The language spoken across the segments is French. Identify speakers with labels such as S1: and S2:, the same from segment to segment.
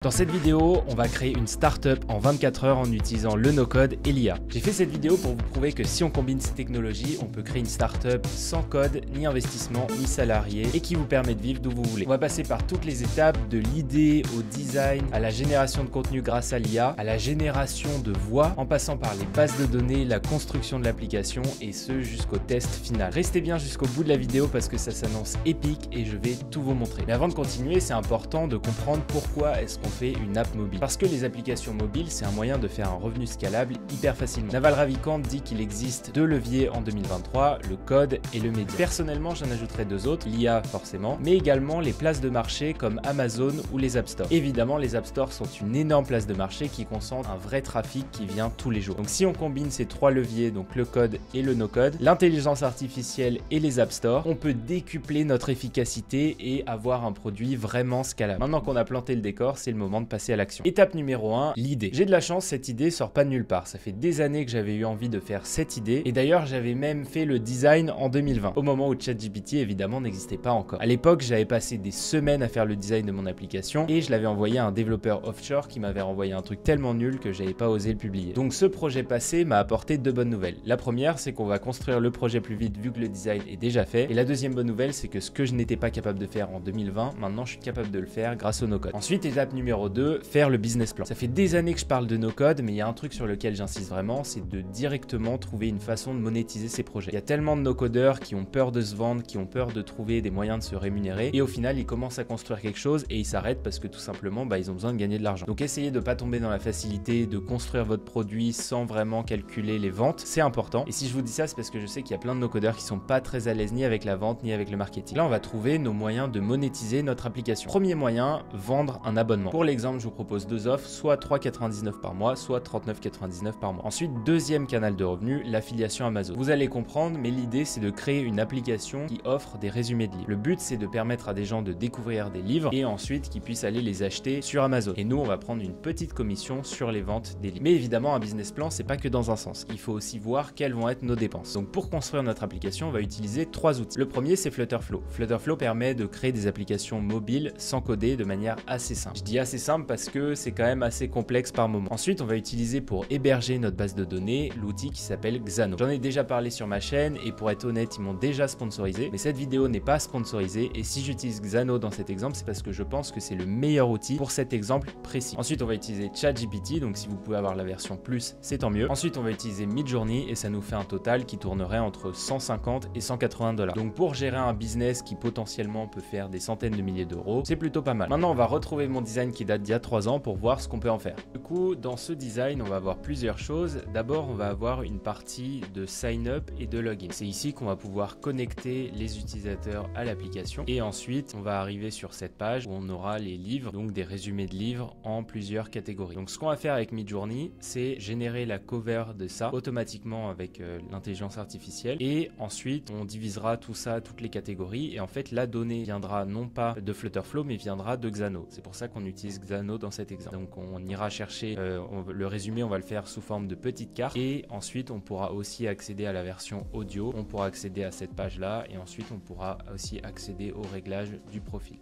S1: Dans cette vidéo, on va créer une startup en 24 heures en utilisant le no-code et l'IA. J'ai fait cette vidéo pour vous prouver que si on combine ces technologies, on peut créer une startup sans code, ni investissement, ni salarié et qui vous permet de vivre d'où vous voulez. On va passer par toutes les étapes de l'idée au design, à la génération de contenu grâce à l'IA, à la génération de voix, en passant par les bases de données, la construction de l'application et ce jusqu'au test final. Restez bien jusqu'au bout de la vidéo parce que ça s'annonce épique et je vais tout vous montrer. Mais avant de continuer, c'est important de comprendre pourquoi est-ce qu'on fait une app mobile. Parce que les applications mobiles, c'est un moyen de faire un revenu scalable hyper facilement. Naval Ravikant dit qu'il existe deux leviers en 2023, le code et le média. Personnellement, j'en ajouterai deux autres, l'IA forcément, mais également les places de marché comme Amazon ou les App Store. Évidemment, les App Store sont une énorme place de marché qui concentre un vrai trafic qui vient tous les jours. Donc si on combine ces trois leviers, donc le code et le no-code, l'intelligence artificielle et les App Store, on peut décupler notre efficacité et avoir un produit vraiment scalable. Maintenant qu'on a planté le décor, c'est le moment de passer à l'action. Étape numéro 1, l'idée. J'ai de la chance, cette idée sort pas de nulle part. Ça fait des années que j'avais eu envie de faire cette idée et d'ailleurs j'avais même fait le design en 2020, au moment où ChatGPT évidemment n'existait pas encore. À l'époque, j'avais passé des semaines à faire le design de mon application et je l'avais envoyé à un développeur offshore qui m'avait renvoyé un truc tellement nul que j'avais pas osé le publier. Donc ce projet passé m'a apporté deux bonnes nouvelles. La première, c'est qu'on va construire le projet plus vite vu que le design est déjà fait. Et la deuxième bonne nouvelle, c'est que ce que je n'étais pas capable de faire en 2020, maintenant je suis capable de le faire grâce au no-code. Ensuite, étape numéro 2, faire le business plan. Ça fait des années que je parle de no-code, mais il y a un truc sur lequel j'insiste vraiment, c'est de directement trouver une façon de monétiser ces projets. Il y a tellement de no-codeurs qui ont peur de se vendre, qui ont peur de trouver des moyens de se rémunérer, et au final, ils commencent à construire quelque chose et ils s'arrêtent parce que tout simplement, ils ont besoin de gagner de l'argent. Donc essayez de ne pas tomber dans la facilité de construire votre produit sans vraiment calculer les ventes, c'est important. Et si je vous dis ça, c'est parce que je sais qu'il y a plein de no-codeurs qui sont pas très à l'aise ni avec la vente ni avec le marketing. Là, on va trouver nos moyens de monétiser notre application. Premier moyen, vendre un abonnement. Pour l'exemple, je vous propose deux offres, soit 3,99 par mois, soit 39,99 par mois. Ensuite, deuxième canal de revenus, l'affiliation Amazon. Vous allez comprendre, mais l'idée c'est de créer une application qui offre des résumés de livres. Le but c'est de permettre à des gens de découvrir des livres et ensuite qu'ils puissent aller les acheter sur Amazon. Et nous, on va prendre une petite commission sur les ventes des livres. Mais évidemment, un business plan, c'est pas que dans un sens. Il faut aussi voir quelles vont être nos dépenses. Donc pour construire notre application, on va utiliser trois outils. Le premier, c'est Flutterflow. Flutterflow permet de créer des applications mobiles sans coder de manière assez simple. Je dis assez simple parce que c'est quand même assez complexe par moment. Ensuite, on va utiliser pour héberger notre base de données l'outil qui s'appelle Xano. J'en ai déjà parlé sur ma chaîne et pour être honnête, ils m'ont déjà sponsorisé, mais cette vidéo n'est pas sponsorisée et si j'utilise Xano dans cet exemple, c'est parce que je pense que c'est le meilleur outil pour cet exemple précis. Ensuite, on va utiliser ChatGPT, donc si vous pouvez avoir la version plus, c'est tant mieux. Ensuite, on va utiliser Midjourney et ça nous fait un total qui tournerait entre 150 et 180 $. Donc pour gérer un business qui potentiellement peut faire des centaines de milliers d'euros, c'est plutôt pas mal. Maintenant, on va retrouver mon design qui date d'il y a 3 ans pour voir ce qu'on peut en faire. Du coup, dans ce design, on va avoir plusieurs choses. D'abord, on va avoir une partie de sign up et de login. C'est ici qu'on va pouvoir connecter les utilisateurs à l'application. Et ensuite, on va arriver sur cette page où on aura les livres, donc des résumés de livres en plusieurs catégories. Donc, ce qu'on va faire avec Midjourney, c'est générer la cover de ça automatiquement avec l'intelligence artificielle. Et ensuite, on divisera tout ça, toutes les catégories. Et en fait, la donnée viendra non pas de Flutterflow, mais viendra de Xano. C'est pour ça qu'on utilise Xano dans cet exemple. Donc, on ira chercher le résumé, on va le faire sous forme de petites cartes et ensuite on pourra aussi accéder à la version audio, on pourra accéder à cette page là et ensuite on pourra aussi accéder au réglage du profil.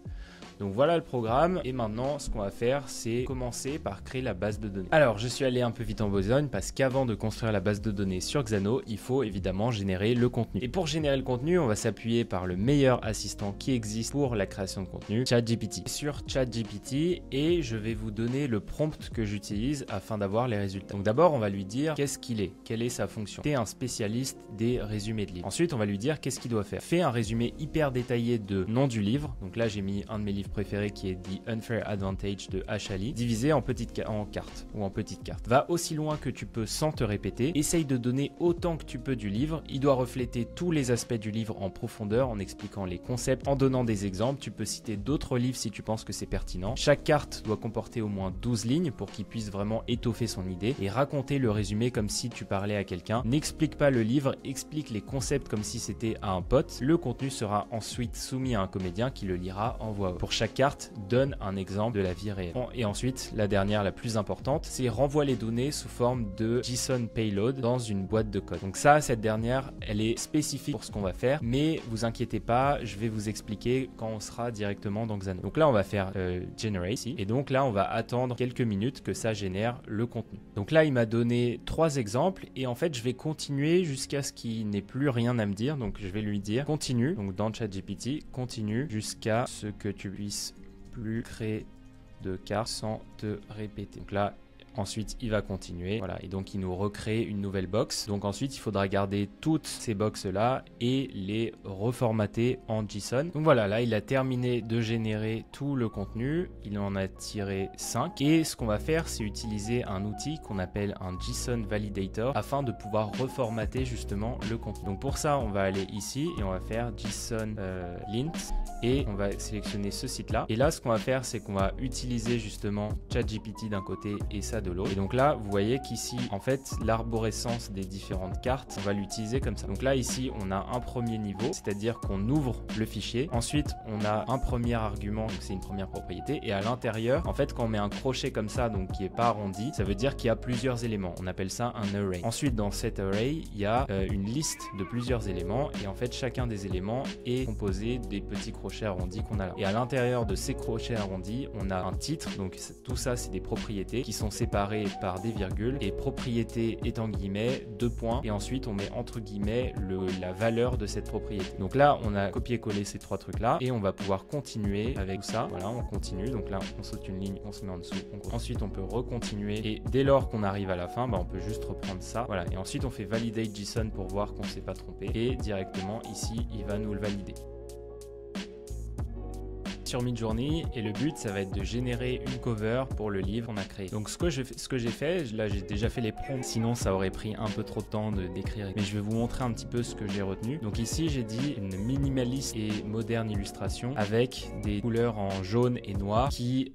S1: Donc voilà le programme et maintenant ce qu'on va faire c'est commencer par créer la base de données. Alors je suis allé un peu vite en besogne parce qu'avant de construire la base de données sur Xano, il faut évidemment générer le contenu. Et pour générer le contenu, on va s'appuyer par le meilleur assistant qui existe pour la création de contenu, ChatGPT. Sur ChatGPT et je vais vous donner le prompt que j'utilise afin d'avoir les résultats. Donc d'abord on va lui dire qu'est-ce qu'il est, quelle est sa fonction. C'est un spécialiste des résumés de livres. Ensuite on va lui dire qu'est-ce qu'il doit faire. Fais un résumé hyper détaillé de nom du livre. Donc là j'ai mis un de mes livres préféré qui est The Unfair Advantage de H. Ali, divisé en cartes. Va aussi loin que tu peux sans te répéter. Essaye de donner autant que tu peux du livre. Il doit refléter tous les aspects du livre en profondeur, en expliquant les concepts, en donnant des exemples. Tu peux citer d'autres livres si tu penses que c'est pertinent. Chaque carte doit comporter au moins 12 lignes pour qu'il puisse vraiment étoffer son idée et raconter le résumé comme si tu parlais à quelqu'un. N'explique pas le livre, explique les concepts comme si c'était à un pote. Le contenu sera ensuite soumis à un comédien qui le lira en voix haute. Pour chaque carte donne un exemple de la vie réelle. Bon, et ensuite, la dernière, la plus importante, c'est renvoie les données sous forme de JSON payload dans une boîte de code. Donc ça, cette dernière, elle est spécifique pour ce qu'on va faire, mais vous inquiétez pas, je vais vous expliquer quand on sera directement dans Xano. Donc là, on va faire generate ici, et donc là, on va attendre quelques minutes que ça génère le contenu. Donc là, il m'a donné 3 exemples, et en fait, je vais continuer jusqu'à ce qu'il n'ait plus rien à me dire. Donc je vais lui dire continue, donc dans ChatGPT, continue jusqu'à ce que tu puisses plus créer de cartes sans te répéter. Donc là, ensuite, il va continuer. Voilà, et donc il nous recrée une nouvelle box. Donc ensuite, il faudra garder toutes ces boxes-là et les reformater en JSON. Donc voilà, là, il a terminé de générer tout le contenu. Il en a tiré 5. Et ce qu'on va faire, c'est utiliser un outil qu'on appelle un JSON Validator afin de pouvoir reformater justement le contenu. Donc pour ça, on va aller ici et on va faire JSON lint et on va sélectionner ce site-là. Et là, ce qu'on va faire, c'est qu'on va utiliser justement ChatGPT d'un côté et ça de l'autre. Et donc là, vous voyez qu'ici, en fait, l'arborescence des différentes cartes, on va l'utiliser comme ça. Donc là, ici, on a un premier niveau, c'est-à-dire qu'on ouvre le fichier. Ensuite, on a un premier argument, donc c'est une première propriété. Et à l'intérieur, en fait, quand on met un crochet comme ça, donc qui est pas arrondi, ça veut dire qu'il y a plusieurs éléments. On appelle ça un array. Ensuite, dans cet array, il y a une liste de plusieurs éléments. Et en fait, chacun des éléments est composé des petits crochets arrondis qu'on a là. Et à l'intérieur de ces crochets arrondis, on a un titre. Donc tout ça, c'est des propriétés qui sont séparées par des virgules, et propriété est en guillemets 2 points, et ensuite on met entre guillemets la valeur de cette propriété. Donc là, on a copié-collé ces 3 trucs là, et on va pouvoir continuer avec tout ça. Voilà, on continue. Donc là, on saute une ligne, on se met en dessous. Ensuite, on peut recontinuer, et dès lors qu'on arrive à la fin, on peut juste reprendre ça. Voilà, et ensuite on fait validate JSON pour voir qu'on s'est pas trompé, et directement ici, il va nous le valider sur Midjourney, et le but ça va être de générer une cover pour le livre qu'on a créé. Donc ce que j'ai fait, là j'ai déjà fait les prompts, sinon ça aurait pris un peu trop de temps de d'écrire, mais je vais vous montrer un petit peu ce que j'ai retenu. Donc ici j'ai dit une minimaliste et moderne illustration avec des couleurs en jaune et noir qui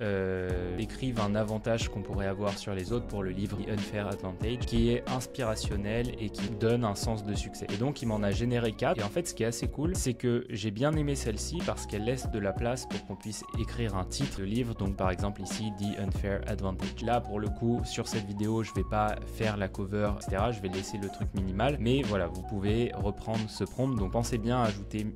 S1: décrivent un avantage qu'on pourrait avoir sur les autres pour le livre The Unfair Advantage, qui est inspirationnel et qui donne un sens de succès. Et donc il m'en a généré 4, et en fait ce qui est assez cool, c'est que j'ai bien aimé celle-ci parce qu'elle laisse de la place pour qu'on puisse écrire un titre de livre. Donc par exemple ici The Unfair Advantage. Là pour le coup sur cette vidéo je vais pas faire la cover etc, je vais laisser le truc minimal, mais voilà, vous pouvez reprendre ce prompt. Donc pensez bien à ajouter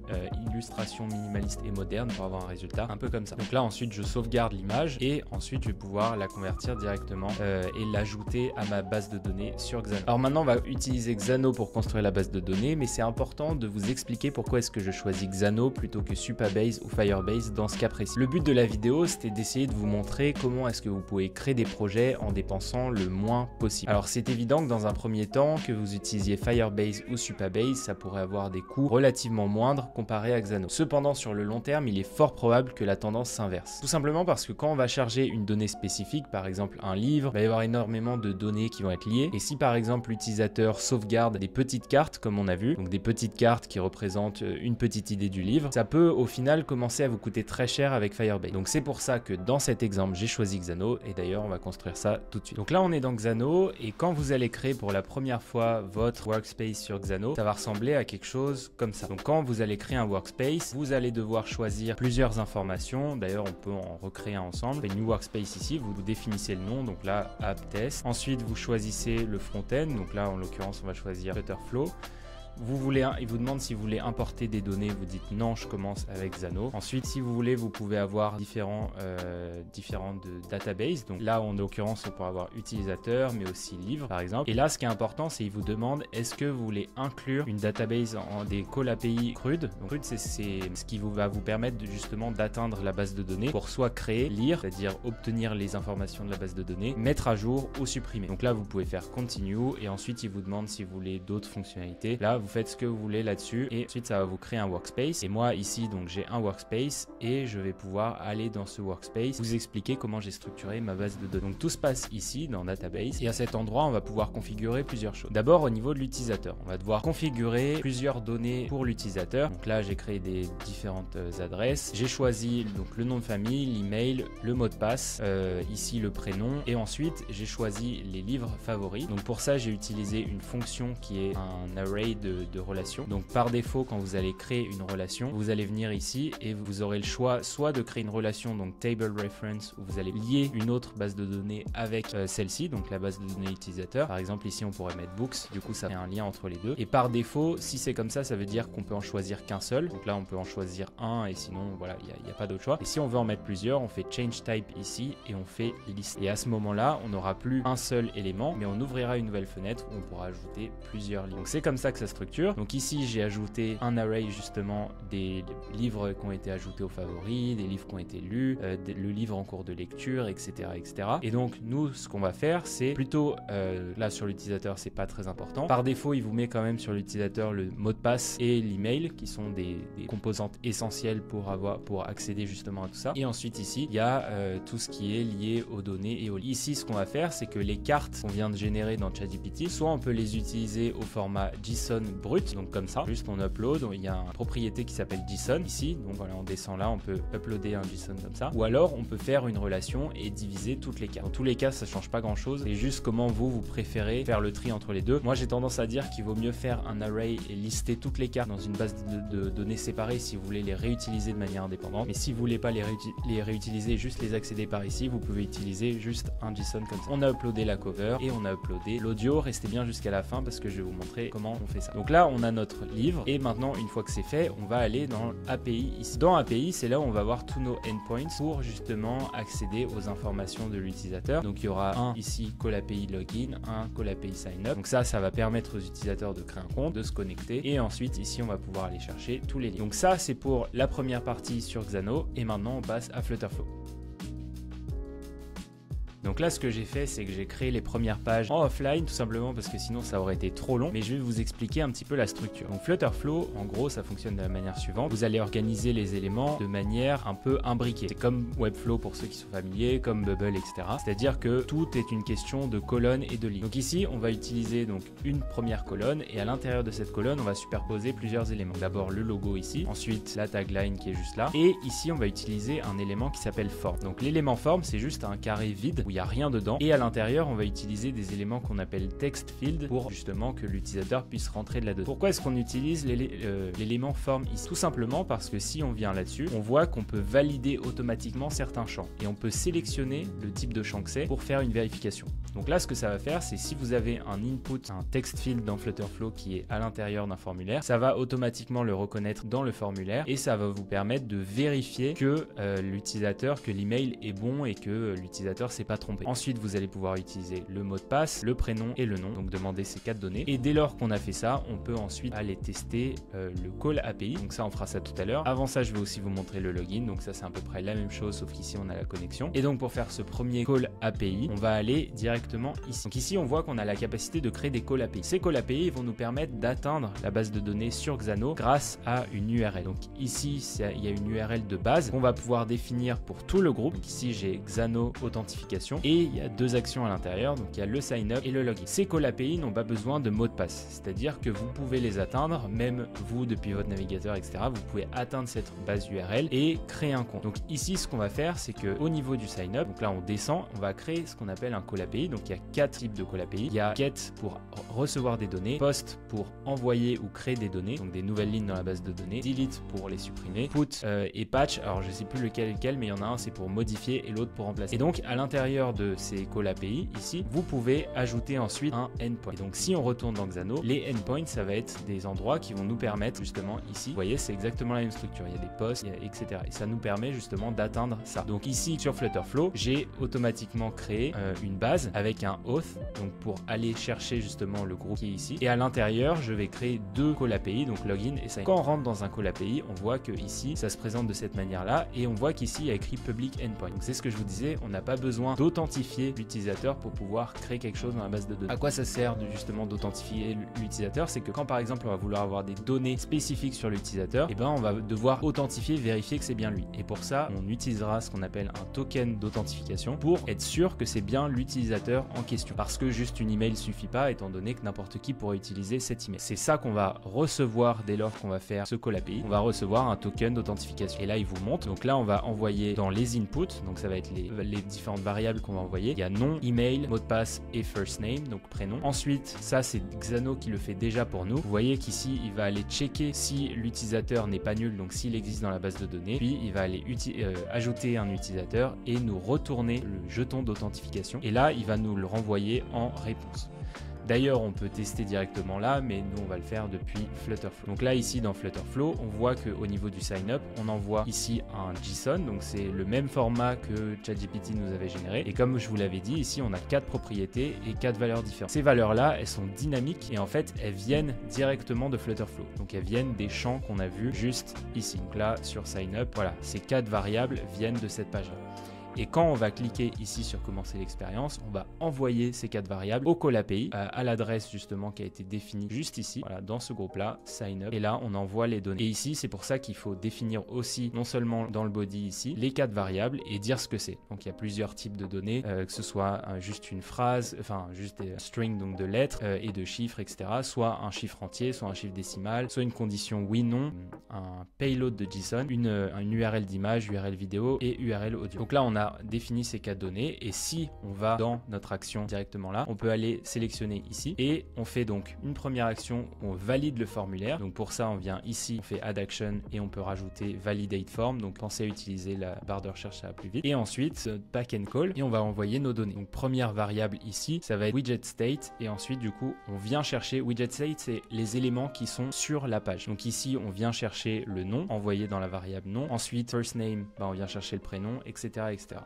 S1: illustration minimaliste et moderne pour avoir un résultat un peu comme ça. Donc là ensuite je sauvegarde l'image, et ensuite je vais pouvoir la convertir directement et l'ajouter à ma base de données sur Xano. Alors maintenant on va utiliser Xano pour construire la base de données, mais c'est important de vous expliquer pourquoi est-ce que je choisis Xano plutôt que Supabase ou Firebase dans ce cas précis. Le but de la vidéo, c'était d'essayer de vous montrer comment est-ce que vous pouvez créer des projets en dépensant le moins possible. Alors c'est évident que dans un premier temps, que vous utilisiez Firebase ou Supabase, ça pourrait avoir des coûts relativement moindres comparé à Xano. Cependant, sur le long terme, il est fort probable que la tendance s'inverse. Tout simplement parce que quand on va charger une donnée spécifique, par exemple un livre, il va y avoir énormément de données qui vont être liées. Et si par exemple l'utilisateur sauvegarde des petites cartes, comme on a vu, donc des petites cartes qui représentent une petite idée du livre, ça peut au final commencer à vous coûter très cher avec Firebase. Donc c'est pour ça que dans cet exemple, j'ai choisi Xano, et d'ailleurs on va construire ça tout de suite. Donc là on est dans Xano, et quand vous allez créer pour la première fois votre workspace sur Xano, ça va ressembler à quelque chose comme ça. Donc quand vous allez créer un workspace, vous allez devoir choisir plusieurs informations. D'ailleurs on peut en recréer un ensemble. New workspace ici, vous définissez le nom, donc là app test. Ensuite vous choisissez le front-end, donc là en l'occurrence on va choisir Shutterflow. Il vous demande si vous voulez importer des données, vous dites non, je commence avec Xano. Ensuite, si vous voulez, vous pouvez avoir différentes databases. Donc là, en l'occurrence, on pourra avoir utilisateur, mais aussi livre, par exemple. Et là, ce qui est important, c'est qu'il vous demande est-ce que vous voulez inclure une database en des call API CRUD. Donc CRUD, c'est ce qui va vous permettre justement d'atteindre la base de données pour soit créer, lire, c'est-à-dire obtenir les informations de la base de données, mettre à jour ou supprimer. Donc là, vous pouvez faire continue, et ensuite, il vous demande si vous voulez d'autres fonctionnalités. Là, vous faites ce que vous voulez là-dessus, et ensuite ça va vous créer un workspace. Et moi ici donc j'ai un workspace, et je vais pouvoir aller dans ce workspace vous expliquer comment j'ai structuré ma base de données. Donc tout se passe ici dans database, et à cet endroit on va pouvoir configurer plusieurs choses. D'abord au niveau de l'utilisateur, on va devoir configurer plusieurs données pour l'utilisateur. Donc là j'ai créé des différentes adresses, j'ai choisi donc le nom de famille, l'email, le mot de passe, ici le prénom, et ensuite j'ai choisi les livres favoris. Donc pour ça j'ai utilisé une fonction qui est un array de de relation. Donc par défaut, quand vous allez créer une relation, vous allez venir ici et vous aurez le choix soit de créer une relation, donc table reference, où vous allez lier une autre base de données avec celle-ci, donc la base de données utilisateur. Par exemple ici on pourrait mettre books, du coup ça fait un lien entre les deux. Et par défaut, si c'est comme ça veut dire qu'on peut en choisir qu'un seul. Donc là on peut en choisir un et sinon voilà, il n'y a pas d'autre choix. Et si on veut en mettre plusieurs, on fait change type ici et on fait list. Et à ce moment-là, on n'aura plus un seul élément, mais on ouvrira une nouvelle fenêtre où on pourra ajouter plusieurs lignes. Donc c'est comme ça que ça structure. Donc ici j'ai ajouté un array justement des livres qui ont été ajoutés aux favoris, des livres qui ont été lus, le livre en cours de lecture, etc., etc. Et donc nous, ce qu'on va faire, c'est plutôt là sur l'utilisateur, c'est pas très important. Par défaut, il vous met quand même sur l'utilisateur le mot de passe et l'email qui sont des composantes essentielles pour accéder justement à tout ça. Et ensuite ici, il y a tout ce qui est lié aux données et aux livres. Ici, ce qu'on va faire, c'est que les cartes qu'on vient de générer dans ChatGPT, soit on peut les utiliser au format JSON brut, donc comme ça, juste on upload, il y a une propriété qui s'appelle JSON ici, donc voilà, on descend là, on peut uploader un JSON comme ça, ou alors on peut faire une relation et diviser toutes les cartes. Dans tous les cas, ça change pas grand chose, c'est juste comment vous préférez faire le tri entre les deux. Moi, j'ai tendance à dire qu'il vaut mieux faire un array et lister toutes les cartes dans une base de données séparée si vous voulez les réutiliser de manière indépendante. Mais si vous voulez pas les réutiliser, juste les accéder par ici, vous pouvez utiliser juste un JSON comme ça. On a uploadé la cover et on a uploadé l'audio. Restez bien jusqu'à la fin parce que je vais vous montrer comment on fait ça. Donc là, on a notre livre et maintenant, une fois que c'est fait, on va aller dans API ici. Dans API, c'est là où on va voir tous nos endpoints pour justement accéder aux informations de l'utilisateur. Donc il y aura un ici call API login, un call API sign up. Donc ça va permettre aux utilisateurs de créer un compte, de se connecter et ensuite ici on va pouvoir aller chercher tous les liens. Donc ça c'est pour la première partie sur Xano et maintenant on passe à Flutterflow. Donc là, ce que j'ai fait, c'est que j'ai créé les premières pages en offline, tout simplement parce que sinon ça aurait été trop long. Mais je vais vous expliquer un petit peu la structure. Donc Flutterflow, en gros, ça fonctionne de la manière suivante. Vous allez organiser les éléments de manière un peu imbriquée. C'est comme Webflow pour ceux qui sont familiers, comme Bubble, etc. C'est-à-dire que tout est une question de colonnes et de lignes. Donc ici, on va utiliser donc une première colonne et à l'intérieur de cette colonne, on va superposer plusieurs éléments. D'abord le logo ici, ensuite la tagline qui est juste là. Et ici, on va utiliser un élément qui s'appelle form. Donc l'élément form, c'est juste un carré vide où il n'y a rien dedans et à l'intérieur on va utiliser des éléments qu'on appelle text field pour justement que l'utilisateur puisse rentrer de la donnée. Pourquoi est-ce qu'on utilise l'élément form ici? Tout simplement parce que si on vient là-dessus, on voit qu'on peut valider automatiquement certains champs et on peut sélectionner le type de champ que c'est pour faire une vérification. Donc là, ce que ça va faire, c'est si vous avez un input, un text field dans Flutterflow qui est à l'intérieur d'un formulaire, ça va automatiquement le reconnaître dans le formulaire et ça va vous permettre de vérifier que l'utilisateur, que l'email est bon et que l'utilisateur s'est pas trompé. Ensuite, vous allez pouvoir utiliser le mot de passe, le prénom et le nom, donc demander ces 4 données. Et dès lors qu'on a fait ça, on peut ensuite aller tester le call API. Donc ça, on fera ça tout à l'heure. Avant ça, je vais aussi vous montrer le login. Donc ça, c'est à peu près la même chose, sauf qu'ici, on a la connexion. Et donc, pour faire ce premier call API, on va aller directement ici. Donc ici, on voit qu'on a la capacité de créer des call API. Ces call API vont nous permettre d'atteindre la base de données sur Xano grâce à une URL. Donc ici, il y a une URL de base qu'on va pouvoir définir pour tout le groupe. Donc ici, j'ai Xano authentification et il y a deux actions à l'intérieur, donc il y a le sign up et le login. Ces call API n'ont pas besoin de mot de passe, c'est-à-dire que vous pouvez les atteindre, même vous depuis votre navigateur, etc. Vous pouvez atteindre cette base URL et créer un compte. Donc ici, ce qu'on va faire, c'est que au niveau du sign up, donc là on descend, on va créer ce qu'on appelle un call API. Donc il y a 4 types de call API. Il y a get pour recevoir des données, post pour envoyer ou créer des données, donc des nouvelles lignes dans la base de données, delete pour les supprimer, put et patch. Alors je sais plus lequel, mais il y en a un c'est pour modifier et l'autre pour remplacer. Et donc à l'intérieur de ces call API, ici, vous pouvez ajouter ensuite un endpoint. Et donc si on retourne dans Xano, les endpoints, ça va être des endroits qui vont nous permettre justement ici, vous voyez, c'est exactement la même structure. Il y a des posts, etc. Et ça nous permet justement d'atteindre ça. Donc ici sur Flutterflow, j'ai automatiquement créé une base avec un auth, donc pour aller chercher justement le groupe qui est ici. Et à l'intérieur, je vais créer 2 call API, donc login et sign. Quand on rentre dans un call API, on voit que ici, ça se présente de cette manière-là et on voit qu'ici, il y a écrit public endpoint. Donc c'est ce que je vous disais, on n'a pas besoin d'authentifier l'utilisateur pour pouvoir créer quelque chose dans la base de données. À quoi ça sert justement d'authentifier l'utilisateur? C'est que quand par exemple on va vouloir avoir des données spécifiques sur l'utilisateur, et ben on va devoir authentifier, vérifier que c'est bien lui. Et pour ça, on utilisera ce qu'on appelle un token d'authentification pour être sûr que c'est bien l'utilisateur en question. Parce que juste une email suffit pas, étant donné que n'importe qui pourrait utiliser cet email. C'est ça qu'on va recevoir dès lors qu'on va faire ce call API. On va recevoir un token d'authentification. Et là, il vous montre. Donc là, on va envoyer dans les inputs. Donc ça va être les différentes variables variables qu'on va envoyer. Il y a nom, email, mot de passe et first name, donc prénom. Ensuite, ça c'est Xano qui le fait déjà pour nous. Vous voyez qu'ici, il va aller checker si l'utilisateur n'est pas nul, donc s'il existe dans la base de données. Puis, il va aller ajouter un utilisateur et nous retourner le jeton d'authentification. Et là, il va nous le renvoyer en réponse. D'ailleurs, on peut tester directement là, mais nous, on va le faire depuis Flutterflow. Donc là, ici, dans Flutterflow, on voit qu'au niveau du sign-up, on envoie ici un JSON. Donc, c'est le même format que ChatGPT nous avait généré. Et comme je vous l'avais dit, ici, on a 4 propriétés et 4 valeurs différentes. Ces valeurs-là, elles sont dynamiques et en fait, elles viennent directement de Flutterflow. Donc, elles viennent des champs qu'on a vus juste ici. Donc là, sur sign-up, voilà, ces 4 variables viennent de cette page-là. Et quand on va cliquer ici sur commencer l'expérience, on va envoyer ces 4 variables au call API à l'adresse justement qui a été définie juste ici, voilà, dans ce groupe-là, sign up. Et là, on envoie les données. Et ici, c'est pour ça qu'il faut définir aussi, non seulement dans le body ici, les 4 variables et dire ce que c'est. Donc, il y a plusieurs types de données, que ce soit juste une phrase, enfin, juste des strings, donc de lettres et de chiffres, etc. Soit un chiffre entier, soit un chiffre décimal, soit une condition oui, non, un payload de JSON, une URL d'image, URL vidéo et URL audio. Donc là, on a défini ces 4 données et si on va dans notre action directement là, on peut aller sélectionner ici et on fait donc une première action, on valide le formulaire. Donc pour ça, on vient ici, on fait add action et on peut rajouter validate form. Donc pensez à utiliser la barre de recherche, ça va plus vite. Et ensuite, back and call et on va envoyer nos données. Donc première variable ici, ça va être widget state et ensuite du coup, on vient chercher widget state, c'est les éléments qui sont sur la page. Donc ici, on vient chercher le nom envoyé dans la variable nom. Ensuite, first name, on vient chercher le prénom, etc., etc.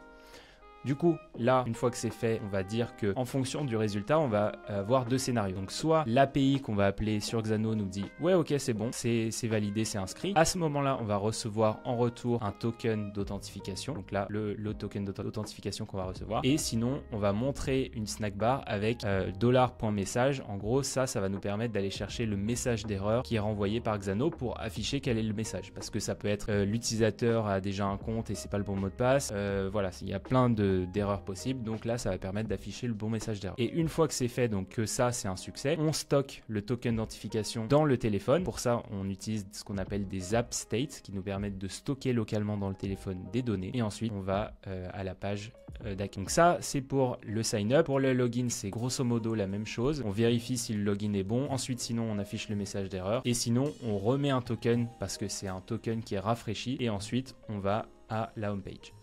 S1: Du coup, là, une fois que c'est fait, on va dire que en fonction du résultat, on va avoir 2 scénarios. Donc, soit l'API qu'on va appeler sur Xano nous dit « Ouais, ok, c'est bon, c'est validé, c'est inscrit ». À ce moment-là, on va recevoir en retour un token d'authentification. Donc là, le token d'authentification qu'on va recevoir. Et sinon, on va montrer une snack bar avec $.message. En gros, ça va nous permettre d'aller chercher le message d'erreur qui est renvoyé par Xano pour afficher quel est le message. Parce que ça peut être l'utilisateur a déjà un compte et c'est pas le bon mot de passe. Voilà, il y a plein d'erreurs possibles, donc là ça va permettre d'afficher le bon message d'erreur. Et une fois que c'est fait, donc que ça c'est un succès, on stocke le token d'identification dans le téléphone. Pour ça on utilise ce qu'on appelle des app states qui nous permettent de stocker localement dans le téléphone des données et ensuite on va à la page d'accueil. Donc ça c'est pour le sign up. Pour le login c'est grosso modo la même chose, on vérifie si le login est bon, ensuite sinon on affiche le message d'erreur et sinon on remet un token parce que c'est un token qui est rafraîchi et ensuite on va à la home page.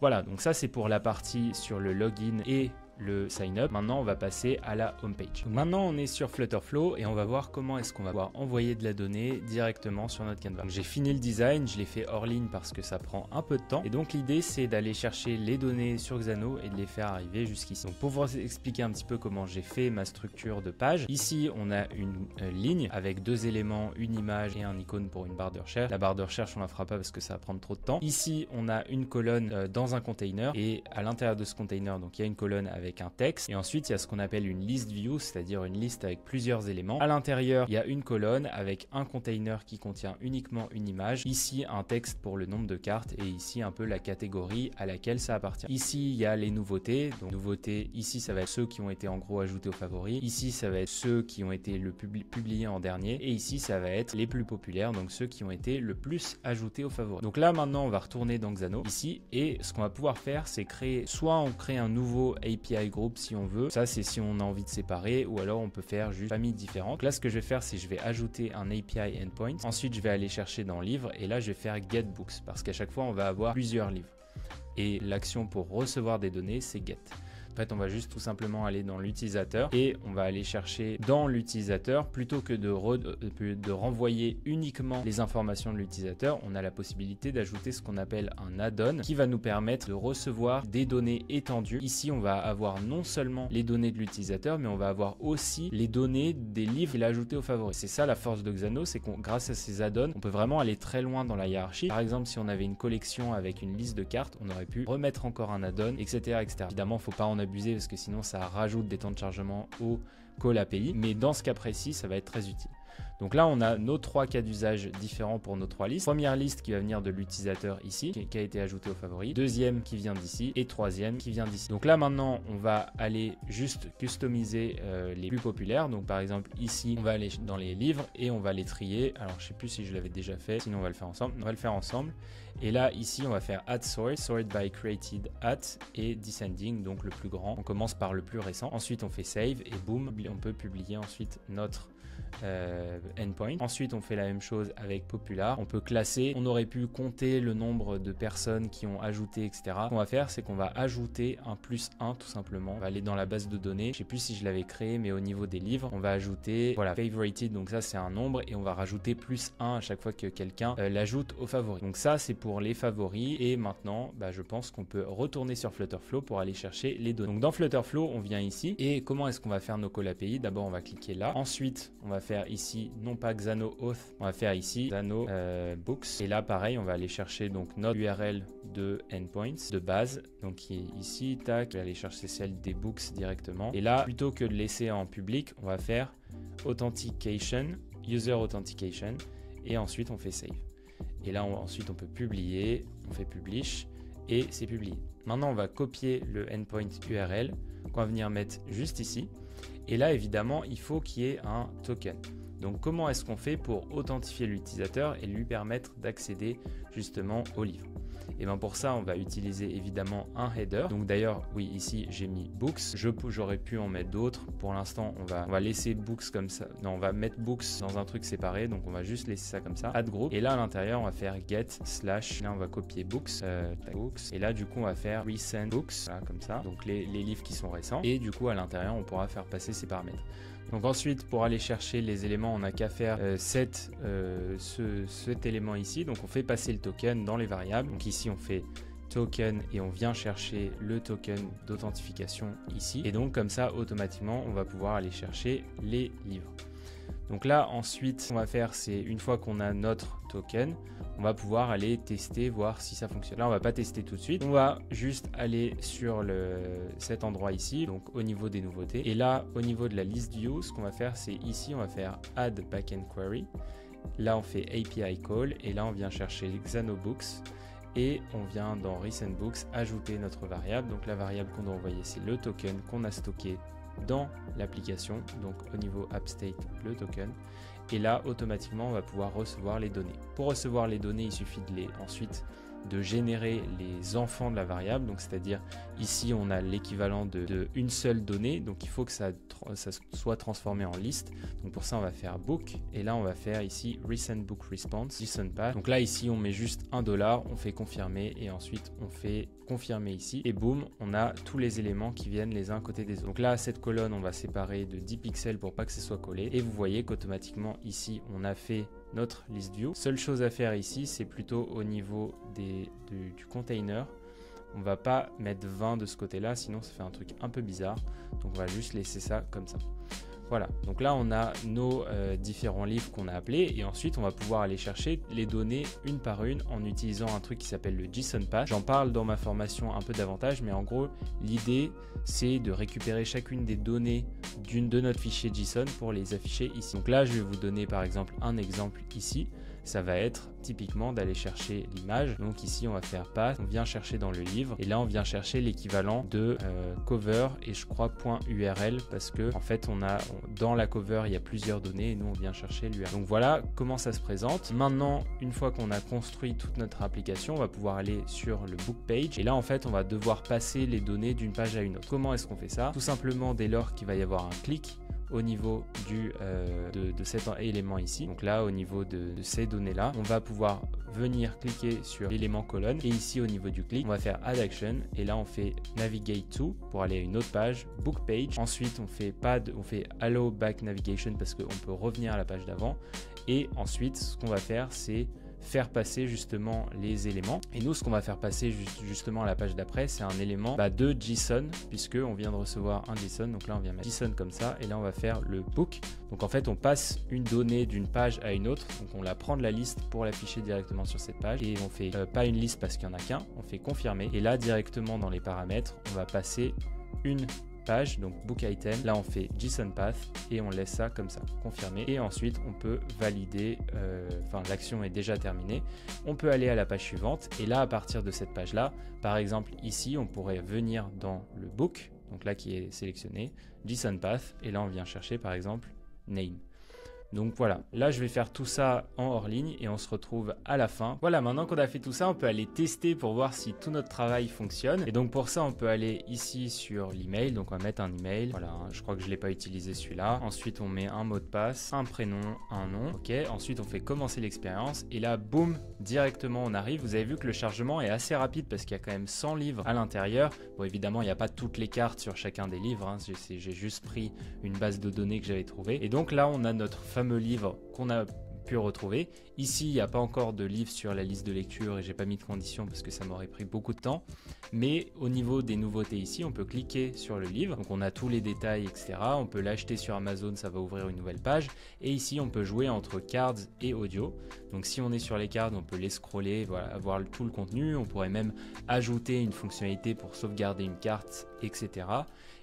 S1: Voilà, donc ça c'est pour la partie sur le login et le sign up. Maintenant on va passer à la home page. Maintenant on est sur Flutterflow et on va voir comment est-ce qu'on va pouvoir envoyer de la donnée directement sur notre Canva. J'ai fini le design, je l'ai fait hors ligne parce que ça prend un peu de temps et donc l'idée c'est d'aller chercher les données sur Xano et de les faire arriver jusqu'ici. Donc pour vous expliquer un petit peu comment j'ai fait ma structure de page, ici on a une ligne avec 2 éléments, une image et un icône pour une barre de recherche. La barre de recherche on la fera pas parce que ça va prendre trop de temps. Ici on a une colonne dans un container et à l'intérieur de ce container donc il y a une colonne avec un texte et ensuite il y a ce qu'on appelle une list view, c'est-à-dire une liste avec plusieurs éléments. À l'intérieur il y a une colonne avec un container qui contient uniquement une image, ici un texte pour le nombre de cartes et ici un peu la catégorie à laquelle ça appartient. Ici il y a les nouveautés, donc nouveautés ici ça va être ceux qui ont été en gros ajoutés aux favoris, ici ça va être ceux qui ont été le publiés en dernier et ici ça va être les plus populaires, donc ceux qui ont été le plus ajoutés aux favoris. Donc là maintenant on va retourner dans Xano ici et ce qu'on va pouvoir faire c'est créer, soit on crée un nouveau API groupe si on veut, ça c'est si on a envie de séparer ou alors on peut faire juste familles différentes. Donc là ce que je vais faire c'est je vais ajouter un API endpoint, ensuite je vais aller chercher dans livre et là je vais faire get books parce qu'à chaque fois on va avoir plusieurs livres et l'action pour recevoir des données c'est get. En fait, on va juste tout simplement aller dans l'utilisateur et on va aller chercher dans l'utilisateur plutôt que de renvoyer uniquement les informations de l'utilisateur. On a la possibilité d'ajouter ce qu'on appelle un add-on qui va nous permettre de recevoir des données étendues. Ici, on va avoir non seulement les données de l'utilisateur, mais on va avoir aussi les données des livres qu'il a ajoutés aux favoris. C'est ça la force de Xano, c'est qu'on grâce à ces add-ons, on peut vraiment aller très loin dans la hiérarchie. Par exemple, si on avait une collection avec une liste de cartes, on aurait pu remettre encore un add-on, etc., etc. Évidemment, il ne faut pas en abuser parce que sinon ça rajoute des temps de chargement au call API, mais dans ce cas précis ça va être très utile. Donc là, on a nos 3 cas d'usage différents pour nos 3 listes. Première liste qui va venir de l'utilisateur ici, qui a été ajoutée aux favoris. Deuxième qui vient d'ici et troisième qui vient d'ici. Donc là, maintenant, on va aller juste customiser les plus populaires. Donc par exemple, ici, on va aller dans les livres et on va les trier. Alors, je sais plus si je l'avais déjà fait, sinon on va le faire ensemble. On va le faire ensemble. Et là, ici, on va faire add sort, sort by created at et descending, donc le plus grand. On commence par le plus récent. Ensuite, on fait save et boum, on peut publier ensuite notre endpoint. Ensuite, on fait la même chose avec popular. On peut classer. On aurait pu compter le nombre de personnes qui ont ajouté, etc. Ce qu'on va faire, c'est qu'on va ajouter un +1 tout simplement. On va aller dans la base de données. Je sais plus si je l'avais créé, mais au niveau des livres, on va ajouter, voilà, favorited. Donc ça, c'est un nombre et on va rajouter +1 à chaque fois que quelqu'un l'ajoute aux favoris. Donc ça, c'est pour les favoris. Et maintenant, je pense qu'on peut retourner sur Flutterflow pour aller chercher les données. Donc dans Flutterflow, on vient ici. Et comment est-ce qu'on va faire nos call API? D'abord, on va cliquer là. Ensuite, on va faire ici, non pas Xano Auth, on va faire ici Xano Books. Et là, pareil, on va aller chercher donc notre URL de endpoints de base. Donc qui est ici, tac, je vais aller chercher celle des books directement. Et là, plutôt que de laisser en public, on va faire authentication, user authentication. Et ensuite, on fait save. Et là, ensuite, on peut publier, on fait publish et c'est publié. Maintenant, on va copier le endpoint URL qu'on va venir mettre juste ici. Et là, évidemment, il faut qu'il y ait un token. Donc, comment est-ce qu'on fait pour authentifier l'utilisateur et lui permettre d'accéder justement au livre? Et bien pour ça, on va utiliser évidemment un header. Donc d'ailleurs, oui, ici, j'ai mis books. J'aurais pu en mettre d'autres. Pour l'instant, on va laisser books comme ça. Non, on va mettre books dans un truc séparé. Donc on va juste laisser ça comme ça. Add group. Et là, à l'intérieur, on va faire get / Là, on va copier books. Books. Et là, du coup, on va faire recent books. Voilà, comme ça. Donc les livres qui sont récents. Et du coup, à l'intérieur, on pourra faire passer ces paramètres. Donc ensuite, pour aller chercher les éléments, on n'a qu'à faire cet élément ici. Donc on fait passer le token dans les variables. Donc ici, on fait token et on vient chercher le token d'authentification ici. Et donc comme ça, automatiquement, on va pouvoir aller chercher les livres. Donc là, ensuite, ce qu'on va faire, c'est une fois qu'on a notre token, on va pouvoir aller tester, voir si ça fonctionne. Là, on va pas tester tout de suite. On va juste aller sur cet endroit ici, donc au niveau des nouveautés. Et là, au niveau de la liste view, ce qu'on va faire, c'est ici, on va faire add backend query. Là, on fait API call et là, on vient chercher les Xano Books. Et on vient dans recent books ajouter notre variable. Donc la variable qu'on doit envoyer, c'est le token qu'on a stocké dans l'application, donc au niveau AppState, le token. Et là, automatiquement, on va pouvoir recevoir les données. Pour recevoir les données, il suffit ensuite de générer les enfants de la variable. Donc, c'est-à-dire, ici, on a l'équivalent de une seule donnée. Donc, il faut que ça soit transformé en liste. Donc, pour ça, on va faire book. Et là, on va faire ici recent book response, JSON path. Donc là, ici, on met juste $1. On fait confirmer et ensuite, on fait confirmer ici. Et boum, on a tous les éléments qui viennent les uns à côté des autres. Donc là, cette colonne, on va séparer de 10 pixels pour pas que ce soit collé. Et vous voyez qu'automatiquement, ici, on a fait notre list view. Seule chose à faire ici, c'est plutôt au niveau du container. On va pas mettre 20 de ce côté-là, sinon ça fait un truc un peu bizarre. Donc on va juste laisser ça comme ça. Voilà, donc là on a nos différents livres qu'on a appelés et ensuite on va pouvoir aller chercher les données une par une en utilisant un truc qui s'appelle le JSON path. J'en parle dans ma formation un peu davantage, mais en gros l'idée c'est de récupérer chacune des données de notre fichier JSON pour les afficher ici. Donc là je vais vous donner par exemple un exemple ici. Ça va être typiquement d'aller chercher l'image. Donc ici, on va faire path, on vient chercher dans le livre et là, on vient chercher l'équivalent de cover et je crois .url parce que en fait, dans la cover, il y a plusieurs données et nous, on vient chercher l'URL. Donc voilà comment ça se présente. Maintenant, une fois qu'on a construit toute notre application, on va pouvoir aller sur le book page et là, en fait, on va devoir passer les données d'une page à une autre. Comment est-ce qu'on fait ça? Tout simplement, dès lors qu'il va y avoir un clic au niveau de cet élément ici. Donc là, au niveau de ces données-là, on va pouvoir venir cliquer sur l'élément colonne et ici au niveau du clic, on va faire add action et là on fait navigate to pour aller à une autre page, book page. Ensuite, on fait allow back navigation parce qu'on peut revenir à la page d'avant et ensuite, ce qu'on va faire, c'est faire passer justement les éléments. Et nous, ce qu'on va faire passer justement à la page d'après, c'est un élément de JSON, puisque on vient de recevoir un JSON. Donc là, on vient mettre JSON comme ça, et là, on va faire le book. Donc en fait, on passe une donnée d'une page à une autre. Donc on la prend de la liste pour l'afficher directement sur cette page. Et on fait pas une liste parce qu'il n'y en a qu'un, on fait confirmer. Et là, directement dans les paramètres, on va passer une page, donc book item. Là, on fait JSON path et on laisse ça comme ça, confirmer. Et ensuite, on peut valider, l'action est déjà terminée. On peut aller à la page suivante et là, à partir de cette page-là, par exemple ici, on pourrait venir dans le book, donc là qui est sélectionné, JSON path, et là, on vient chercher par exemple name. Donc voilà, là je vais faire tout ça en hors ligne et on se retrouve à la fin. Voilà, maintenant qu'on a fait tout ça, on peut aller tester pour voir si tout notre travail fonctionne. Et donc pour ça, on peut aller ici sur l'email. Donc on va mettre un email. Voilà, je crois que je ne l'ai pas utilisé celui-là. Ensuite, on met un mot de passe, un prénom, un nom. Ok, ensuite on fait commencer l'expérience. Et là, boum, directement on arrive. Vous avez vu que le chargement est assez rapide parce qu'il y a quand même 100 livres à l'intérieur. Bon, évidemment, il n'y a pas toutes les cartes sur chacun des livres, hein. J'ai juste pris une base de données que j'avais trouvée. Et donc là, on a notre fameux livre qu'on a pu retrouver. Ici, il n'y a pas encore de livre sur la liste de lecture et j'ai pas mis de conditions parce que ça m'aurait pris beaucoup de temps. Mais au niveau des nouveautés ici, on peut cliquer sur le livre. Donc on a tous les détails, etc. On peut l'acheter sur Amazon, ça va ouvrir une nouvelle page. Et ici, on peut jouer entre cards et audio. Donc si on est sur les cards, on peut les scroller, voilà, voir tout le contenu. On pourrait même ajouter une fonctionnalité pour sauvegarder une carte, etc.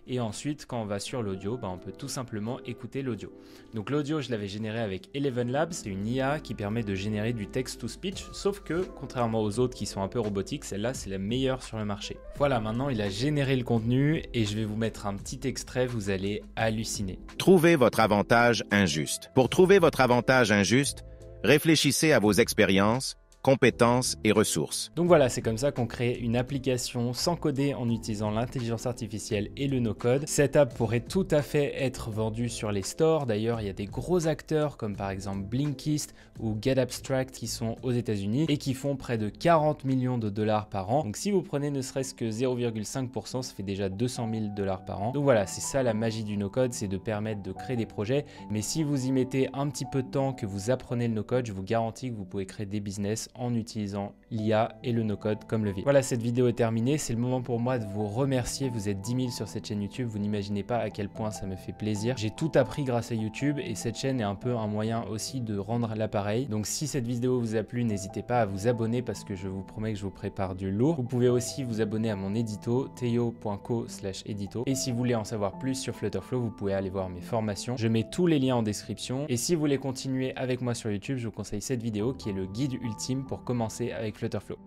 S1: Et ensuite, quand on va sur l'audio, on peut tout simplement écouter l'audio. Donc l'audio, je l'avais généré avec Eleven Labs. C'est une IA qui permet de générer du text-to-speech, sauf que, contrairement aux autres qui sont un peu robotiques, celle-là, c'est la meilleure sur le marché. Voilà, maintenant, il a généré le contenu et je vais vous mettre un petit extrait, vous allez halluciner.
S2: Trouvez votre avantage injuste. Pour trouver votre avantage injuste, réfléchissez à vos expériences, compétences et ressources.
S1: Donc voilà, c'est comme ça qu'on crée une application sans coder en utilisant l'intelligence artificielle et le no-code. Cette app pourrait tout à fait être vendue sur les stores. D'ailleurs, il y a des gros acteurs comme par exemple Blinkist ou GetAbstract qui sont aux États-Unis et qui font près de 40 millions de dollars par an. Donc si vous prenez ne serait-ce que 0,5%, ça fait déjà 200 000 dollars par an. Donc voilà, c'est ça la magie du no-code, c'est de permettre de créer des projets. Mais si vous y mettez un petit peu de temps, que vous apprenez le no-code, je vous garantis que vous pouvez créer des business en utilisant l'IA et le no-code comme levier. Voilà, cette vidéo est terminée. C'est le moment pour moi de vous remercier. Vous êtes 10 000 sur cette chaîne YouTube. Vous n'imaginez pas à quel point ça me fait plaisir. J'ai tout appris grâce à YouTube et cette chaîne est un peu un moyen aussi de rendre l'appareil. Donc si cette vidéo vous a plu, n'hésitez pas à vous abonner parce que je vous promets que je vous prépare du lourd. Vous pouvez aussi vous abonner à mon édito, theo.co/édito. Et si vous voulez en savoir plus sur Flutterflow, vous pouvez aller voir mes formations. Je mets tous les liens en description. Et si vous voulez continuer avec moi sur YouTube, je vous conseille cette vidéo qui est le guide ultime pour commencer avec Flutterflow.